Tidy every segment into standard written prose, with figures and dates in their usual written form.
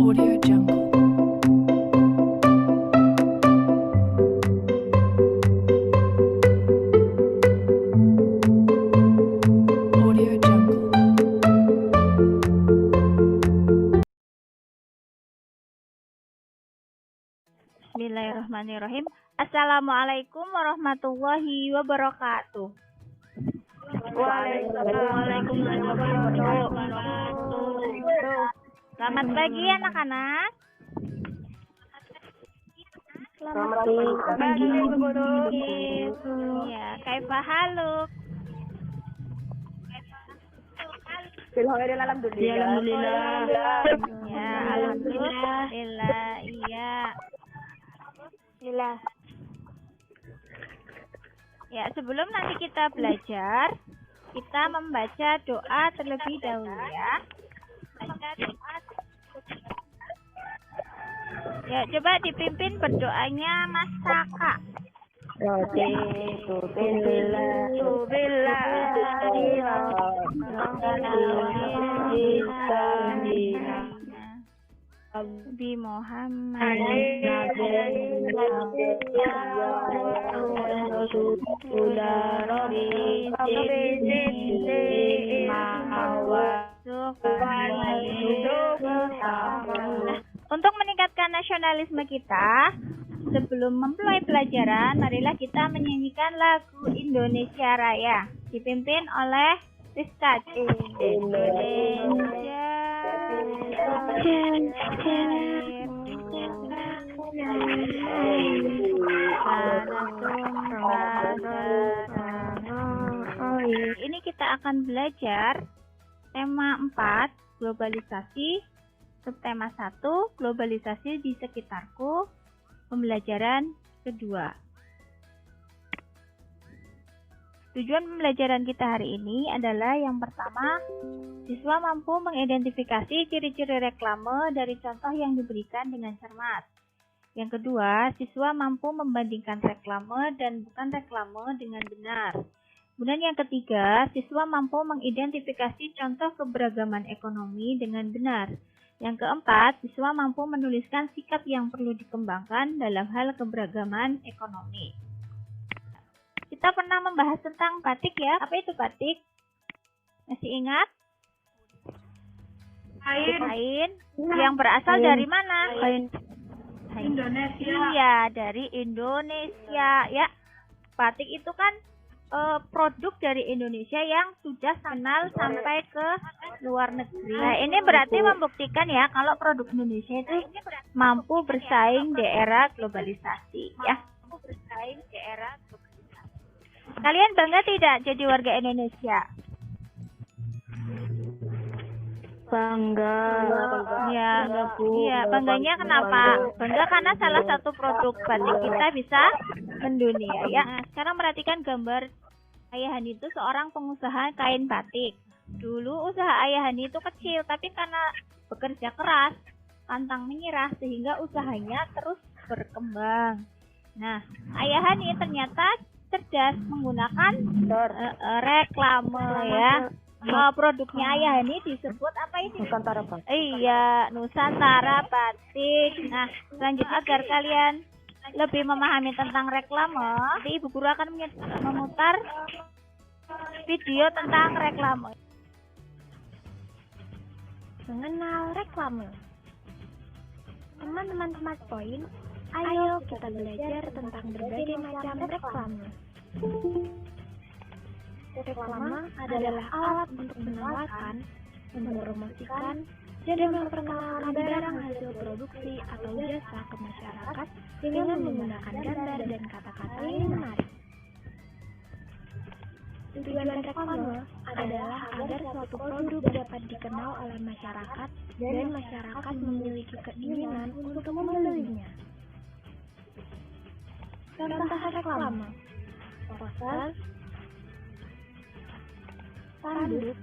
Audio Jungle. Audio Jungle. Bismillahirrahmanirrahim. Assalamualaikum warahmatullahi wabarakatuh. Waalaikumsalam warahmatullahi wabarakatuh. Selamat pagi anak-anak. Selamat pagi, Bu Guru. Ya, kaifa haluk? Alhamdulillah. Ya, alhamdulillah. Iya. Ya, sebelum nanti kita belajar, kita membaca doa terlebih dahulu ya. Ya, coba dipimpin berdoanya Mas Saka. Nabi Muhammad Untuk meningkatkan nasionalisme kita, sebelum memulai pelajaran, marilah kita menyanyikan lagu Indonesia Raya, dipimpin oleh Rizka. Indonesia Ini kita akan belajar tema 4, globalisasi, subtema 1, globalisasi di sekitarku, pembelajaran kedua. Tujuan pembelajaran kita hari ini adalah yang pertama, siswa mampu mengidentifikasi ciri-ciri reklame dari contoh yang diberikan dengan cermat. Yang kedua, siswa mampu membandingkan reklame dan bukan reklame dengan benar. Kemudian yang ketiga, siswa mampu mengidentifikasi contoh keberagaman ekonomi dengan benar. Yang keempat, siswa mampu menuliskan sikap yang perlu dikembangkan dalam hal keberagaman ekonomi. Kita pernah membahas tentang batik ya. Apa itu batik? Masih ingat? Kain. Yang berasal dari mana? Kain Indonesia. Iya, dari Indonesia ya. Batik itu kan produk dari Indonesia yang sudah kenal sampai ke luar negeri. Nah, ini berarti membuktikan ya kalau produk Indonesia itu mampu bersaing di era globalisasi ya. Kalian bangga tidak jadi warga Indonesia? Bangga. Ya, iya, bangganya kenapa? Bangga karena salah satu produk batik kita bisa mendunia ya. Nah, sekarang perhatikan gambar Ayah Hani itu seorang pengusaha kain batik. Dulu usaha Ayah Hani itu kecil, tapi karena bekerja keras, pantang menyerah sehingga usahanya terus berkembang. Nah, Ayah Hani ternyata cerdas menggunakan reklame ya. Produknya Ayah Hani disebut apa ini? Nusantara Batik. Iya, Nusantara Batik. Nah, selanjutnya agar kalian lebih memahami tentang reklame, nanti Ibu Guru akan memutar video tentang reklame. Mengenal reklame. Teman-teman Smart Point, ayo kita belajar tentang berbagai macam reklame. Reklame adalah alat untuk menawarkan, mempromosikan, dan memperkenalkan barang hasil produksi atau jasa ke masyarakat dengan menggunakan gambar dan kata-kata yang menarik. Tujuan reklame adalah agar suatu produk dapat dikenal oleh masyarakat dan masyarakat memiliki keinginan untuk membelinya. Contoh reklame: poster, spanduk,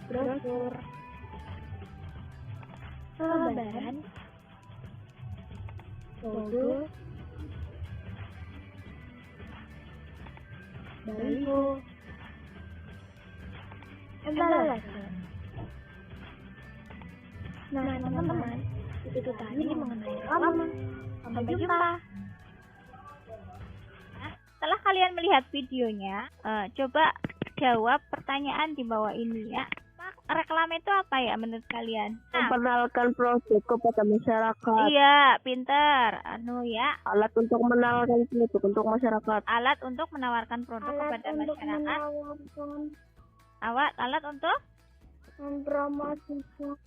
brosur, selebaran, logo, baliho, embalase. Nah, teman-teman, itu tadi mengenai reklame. Sampai jumpa. Setelah kalian melihat videonya, coba jawab pertanyaan di bawah ini ya. Reklame itu apa ya menurut kalian? Memperkenalkan produk kepada masyarakat. Iya, pinter. Ya. Alat untuk menawarkan produk untuk masyarakat. Alat untuk menawarkan produk kepada masyarakat. Alat untuk mempromosikan.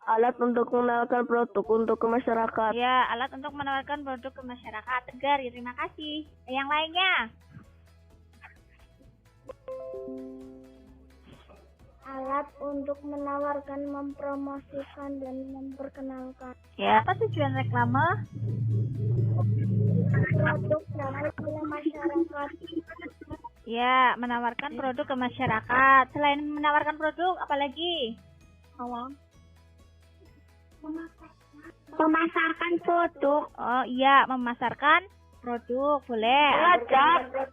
Alat untuk menawarkan produk untuk ke masyarakat. Ya, alat untuk menawarkan produk ke masyarakat. Tegar, ya, terima kasih. Yang lainnya? Alat untuk menawarkan, mempromosikan, dan memperkenalkan Ya, apa tujuan reklame? produk dapat oleh masyarakat. Ya, menawarkan produk ke masyarakat. Selain menawarkan produk, apa lagi? Memasarkan produk. Oh iya, memasarkan produk. Boleh.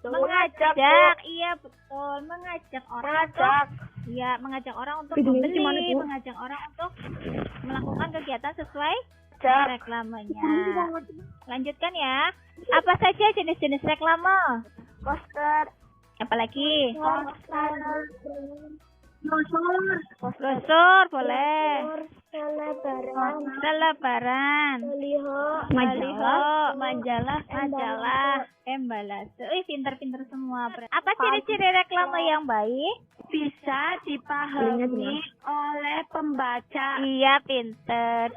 Mengajak. Iya, betul. Mengajak orang mengajak orang untuk membeli, mengajak orang untuk melakukan kegiatan sesuai reklamenya. Lanjutkan ya. Apa saja jenis-jenis reklame? Poster. Apalagi? Brosur. Boleh. Selebaran. Baliho, majalah, embalase. Pinter-pinter semua. Apa ciri-ciri reklame yang baik? Bisa dipahami oleh pembaca. Iya, pinter.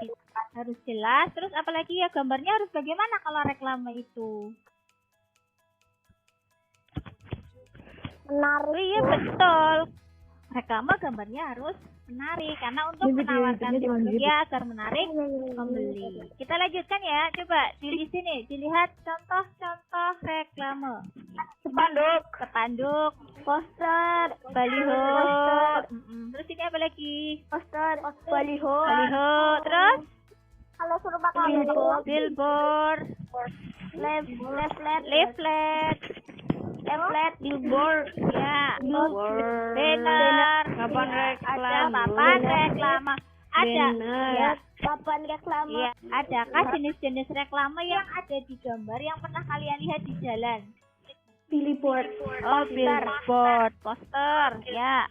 Harus jelas. Terus apalagi ya, gambarnya harus bagaimana kalau reklame itu? Menarik. Iya, betul. Reklame gambarnya harus menarik karena untuk menawarkan produk ya agar menarik pembeli. Kita lanjutkan ya. Coba di sini dilihat contoh-contoh reklame. Spanduk, poster, baliho. Terus ini apa lagi? Poster. Baliho. Terus Kalau suruh pakai billboard, leaflet, billboard. ya, Billboard. banner, ada papan reklame, ada ya, papan reklame. ya, adakah jenis-jenis reklame yang ada di gambar yang pernah kalian lihat di jalan? Billboard. Oh, billboard, poster, ya,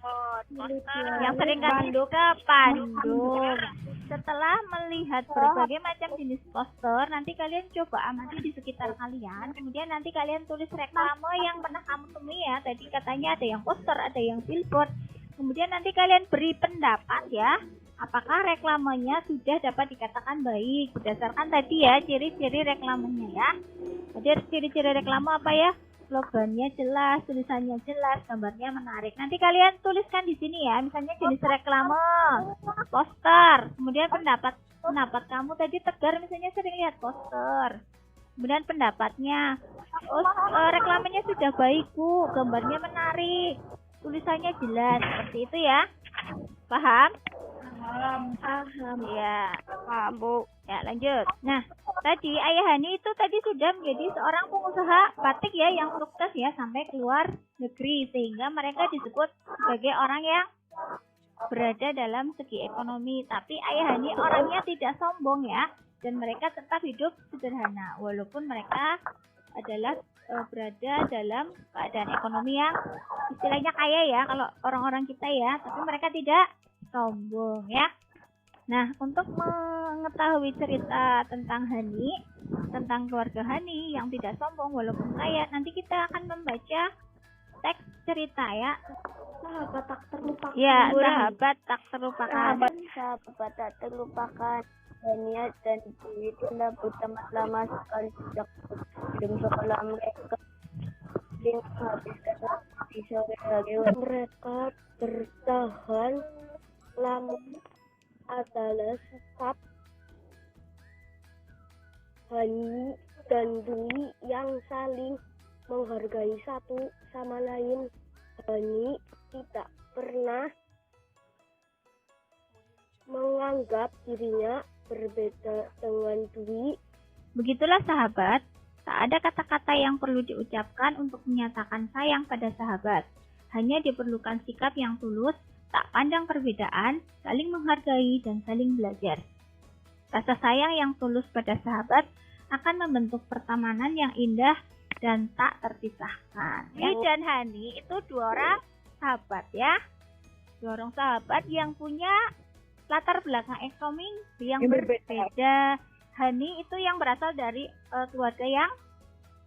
yang sering kali ke panduk. Setelah melihat berbagai macam jenis poster, nanti kalian coba amati di sekitar kalian. Kemudian nanti kalian tulis reklame yang pernah kamu temui ya. Tadi katanya ada yang poster, ada yang billboard. Kemudian nanti kalian beri pendapat ya. Apakah reklamenya sudah dapat dikatakan baik berdasarkan tadi ya ciri-ciri reklamenya ya. Jadi ciri-ciri reklame apa ya? Slogannya jelas, tulisannya jelas, gambarnya menarik. Nanti kalian tuliskan di sini ya, misalnya jenis reklame, poster, kemudian pendapat kamu tadi Tegar misalnya sering lihat poster. Kemudian pendapatnya, reklamenya sudah baik Bu, gambarnya menarik, tulisannya jelas, seperti itu ya. Paham? Paham. Ya, paham Bu. Ya, lanjut. Nah, tadi Ayah Hani itu tadi sudah menjadi seorang pengusaha batik ya yang sukses ya sampai keluar negeri sehingga mereka disebut sebagai orang yang berada dalam segi ekonomi. Tapi Ayah Hani orangnya tidak sombong ya dan mereka tetap hidup sederhana walaupun mereka adalah berada dalam keadaan ekonomi yang istilahnya kaya ya kalau orang-orang kita ya, tapi mereka tidak sombong ya. Nah, untuk mengetahui cerita tentang Hani, tentang keluarga Hani yang tidak sombong walaupun kaya, nanti kita akan membaca teks cerita ya. Sahabat tak terlupakan. Ya, sahabat tak terlupakan. Sahabat tak terlupakan. Dania dan Dwi telah berteman lama sekali sejak belum sekolah mereka menghabiskan waktu di sore hari. Mereka bertahan lama adalah sikap Hani dan Dwi yang saling menghargai satu sama lain. Hani tidak pernah menganggap dirinya berbeda dengan Dwi. Begitulah sahabat, tak ada kata-kata yang perlu diucapkan untuk menyatakan sayang pada sahabat. Hanya diperlukan sikap yang tulus tak pandang perbedaan, saling menghargai, dan saling belajar. Rasa sayang yang tulus pada sahabat akan membentuk pertemanan yang indah dan tak terpisahkan. Dwi dan Hani itu dua orang sahabat ya. Dua orang sahabat yang punya latar belakang ekonomi yang berbeda. Hani itu yang berasal dari keluarga yang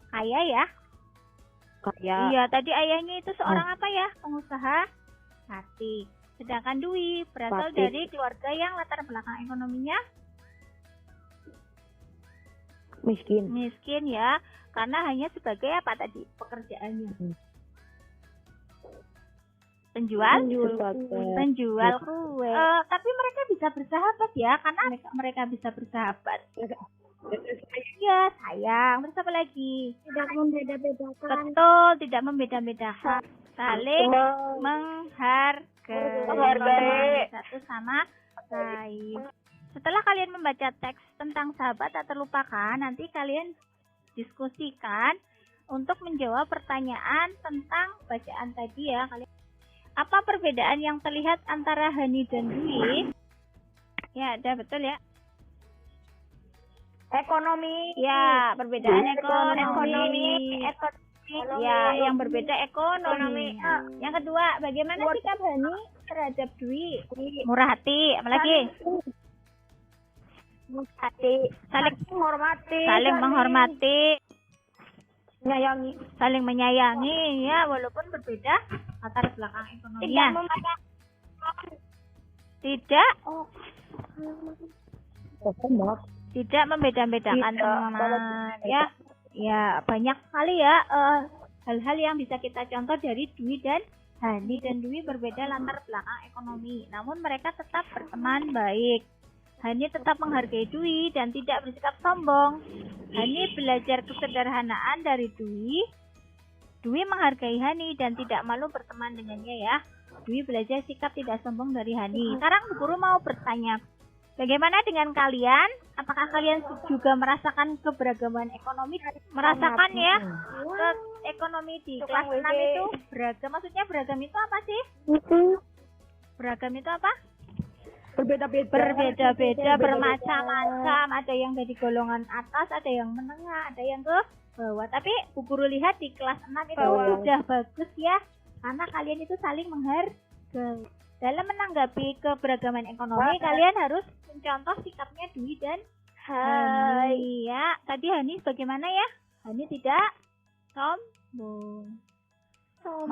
kaya ya. Kaya. Iya, tadi ayahnya itu seorang apa ya? Pengusaha batik. Sedangkan Dwi berasal Batik. dari keluarga yang latar belakang ekonominya miskin ya, karena hanya sebagai apa tadi pekerjaannya? Penjual kue. Tapi mereka bisa bersahabat ya, karena mereka bisa bersahabat. Ya, sayang. Terus apa lagi? Tidak membeda-bedakan. Betul, tidak membeda-bedakan. Saling menghargai satu sama lain. Setelah kalian membaca teks tentang sahabat tak terlupakan, nanti kalian diskusikan untuk menjawab pertanyaan tentang bacaan tadi ya. Apa perbedaan yang terlihat antara Hani dan Dwi? Ya, ada betul ya. Ekonomi. Ya, perbedaan ekonomi. Ya, yang berbeda ekonomi. Yang kedua, bagaimana sikap Hani terhadap Dwi? Murah hati, apalagi? Saling menghormati, saling menyayangi ya, walaupun berbeda latar belakang ekonominya. Tidak membeda-bedakan teman ya. Ya, banyak sekali ya hal-hal yang bisa kita contoh dari Dwi dan Hani. Dan Dwi berbeda latar belakang ekonomi, namun mereka tetap berteman baik. Hani tetap menghargai Dwi dan tidak bersikap sombong. Hani belajar kesederhanaan dari Dwi. Dwi menghargai Hani dan tidak malu berteman dengannya ya. Dwi belajar sikap tidak sombong dari Hani. Sekarang Bu Guru mau bertanya, bagaimana dengan kalian? Apakah kalian juga merasakan keberagaman ekonomi? Merasakan ya, ekonomi di kelas 6 itu beragam. Maksudnya beragam itu apa sih? Beragam itu apa? Berbeda-beda, bermacam-macam. Ada yang dari golongan atas, ada yang menengah, ada yang ke bawah. Tapi Bu Guru lihat di kelas 6 itu sudah bagus ya, karena kalian itu saling menghargai. Dalam menanggapi keberagaman ekonomi, kalian harus mencontoh sikapnya Dwi dan Hani ya. Tadi Hani bagaimana ya? Hani tidak sombong.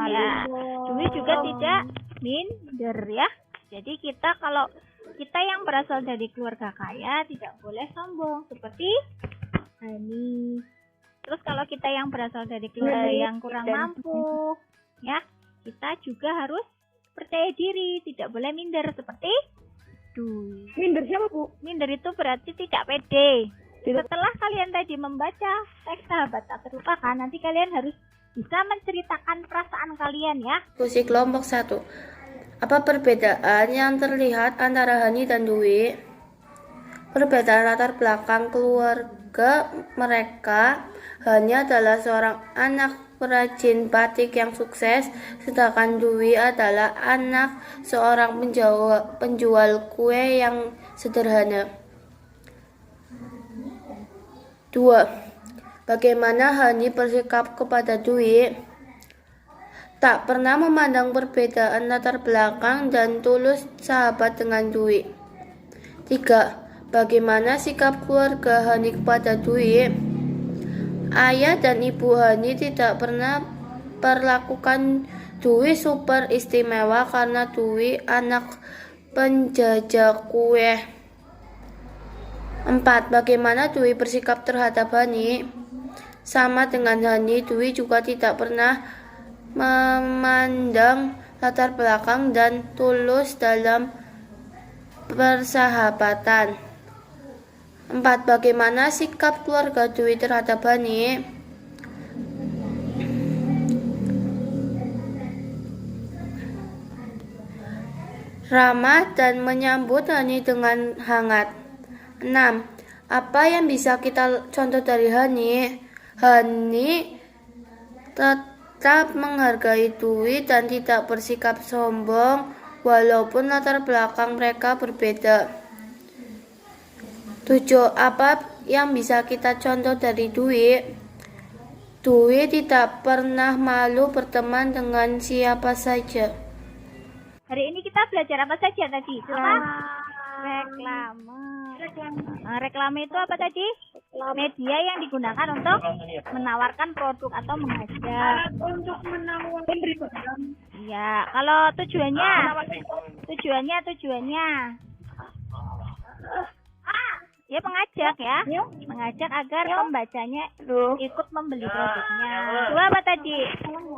Ya, Dwi juga tidak minder ya. Jadi kalau kita yang berasal dari keluarga kaya tidak boleh sombong seperti Hani. Terus kalau kita yang berasal dari keluarga yang kurang mampu, ya kita juga harus percaya diri, tidak boleh minder seperti Dwi. Minder siapa, Bu? Minder itu berarti tidak pede. Setelah kalian tadi membaca teks sahabat tak terlupakan, nanti kalian harus bisa menceritakan perasaan kalian ya. Diskusi kelompok 1. Apa perbedaan yang terlihat antara Hani dan Dwi? Perbedaan latar belakang keluarga mereka. Hani adalah seorang anak perajin batik yang sukses, sedangkan Dwi adalah anak seorang penjual kue yang sederhana. 2. Bagaimana Hani bersikap kepada Dwi? Tak pernah memandang perbedaan latar belakang dan tulus sahabat dengan Dwi. 3. Bagaimana sikap keluarga Hani kepada Dwi? Ayah dan ibu Hani tidak pernah perlakukan Dwi super istimewa karena Dwi anak penjajah kue. 4. Bagaimana Dwi bersikap terhadap Hani? Sama dengan Hani, Dwi juga tidak pernah memandang latar belakang dan tulus dalam persahabatan. 4. Bagaimana sikap keluarga Dwi terhadap Hani? Ramah dan menyambut Hani dengan hangat. 6. Apa yang bisa kita contoh dari Hani? Hani tetap menghargai Dwi dan tidak bersikap sombong. walaupun latar belakang mereka berbeda. 7. Apa yang bisa kita contoh dari Dwi? Dwi tidak pernah malu berteman dengan siapa saja. Hari ini kita belajar apa saja tadi? Apa? Reklame. Reklame itu apa tadi? Media yang digunakan untuk menawarkan produk atau mengajak. Untuk menawarkan barang. Iya, kalau tujuannya ya mengajak ya, mengajak agar pembacanya ikut membeli produknya. Dua apa tadi?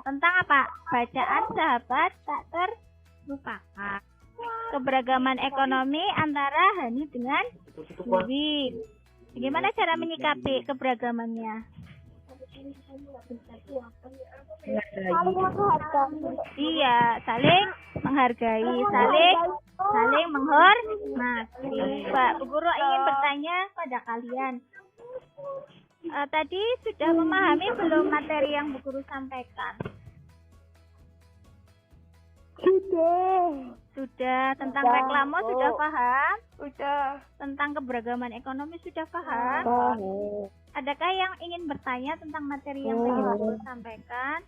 Tentang apa? Bacaan sahabat tak terlupakan. Keberagaman ekonomi antara Hani dengan Dwi. Bagaimana cara menyikapi keberagamannya? Iya, saling menghargai, saling menghormati. Pak Bu Guru ingin bertanya pada kalian. Tadi sudah memahami belum materi yang Bu Guru sampaikan? Sudah. Tentang reklame sudah paham? Udah. Tentang keberagaman ekonomi sudah paham? Adakah yang ingin bertanya tentang materi yang tadi Bu Guru sampaikan?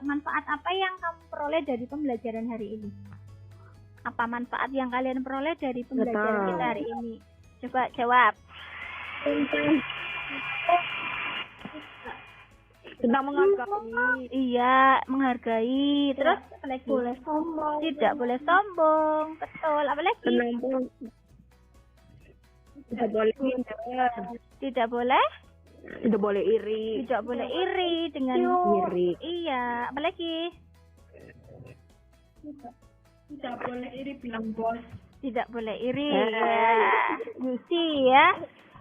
Manfaat apa yang kamu peroleh dari pembelajaran hari ini? Apa manfaat yang kalian peroleh dari pembelajaran kita hari ini? Coba jawab. Tentang menghargai. Iya, menghargai. Terus apa lagi? Boleh sombong. Tidak boleh sombong. Betul. Apa lagi? Menampung. Tidak boleh minder. Tidak boleh? Tidak boleh iri. Tidak boleh iri dengan Iri. Iya, apa lagi? Tidak boleh iri bilang bos. Tidak boleh iri ya. Yusi ya.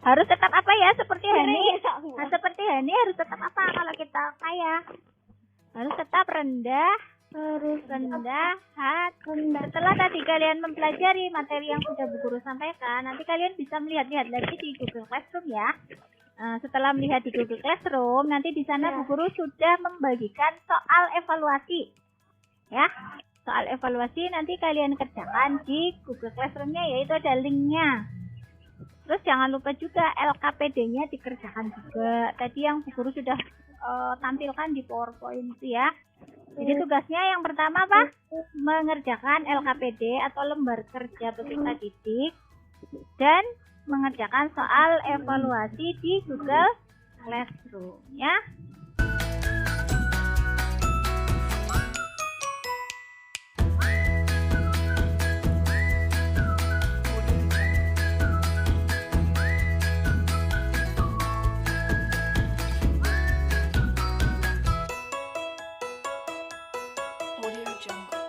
Harus tetap apa ya? Seperti Hani. Nah, seperti Hani harus tetap apa kalau kita kaya? Harus tetap rendah hati. Setelah tadi kalian mempelajari materi yang sudah Bu Guru sampaikan, nanti kalian bisa melihat-lihat lagi di Google Classroom ya. Setelah melihat di Google Classroom, nanti di sana Bu Guru sudah membagikan soal evaluasi. Ya, soal evaluasi nanti kalian kerjakan di Google Classroom-nya, yaitu ada linknya. Terus jangan lupa juga LKPD-nya dikerjakan juga. Tadi yang Bu Guru sudah tampilkan di PowerPoint itu ya. Jadi tugasnya yang pertama apa? Mengerjakan LKPD atau lembar kerja peserta didik dan mengerjakan soal evaluasi di Google Classroom ya. Audio Jungle. Audio Jungle.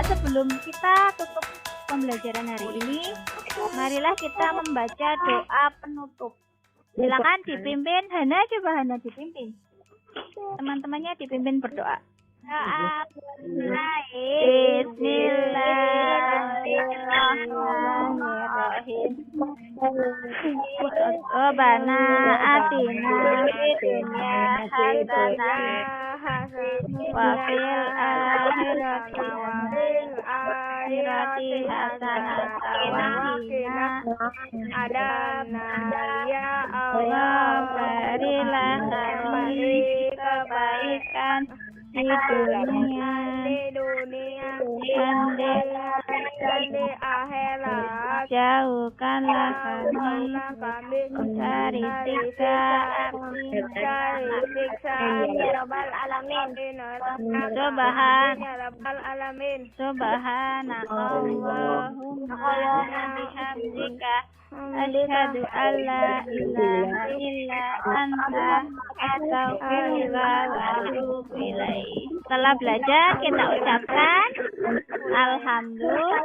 sebelum kita tutup pembelajaran hari ini, marilah kita membaca doa penutup. Silakan dipimpin Hana, coba Hana dipimpin. Teman-temannya dipimpin berdoa. Bismillahirrahmanirrahim. Rabbana atina fid dunya hasanah wa fil akhirati hasanah wa qina adzabannar. Ya Allah, berilah kami kebaikan di dunia dan di akhirat. Jauhkanlah kami dari siksa api. Subhanallahumma bihamdika asyhadu an la ilaha illa anta astaghfiruka wa atubu ilaik. Setelah belajar kita ucapkan alhamdulillah.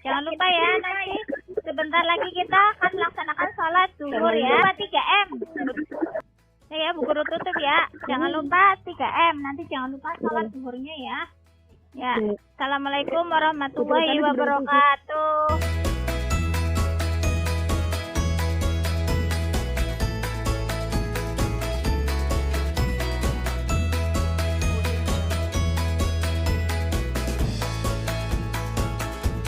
Jangan lupa ya, nanti sebentar lagi kita akan melaksanakan sholat zuhur ya. 3M. Ya, Bu Guru tutup ya. Jangan lupa 3M. Nanti jangan lupa sholat zuhurnya ya. Ya. Assalamualaikum warahmatullahi wabarakatuh.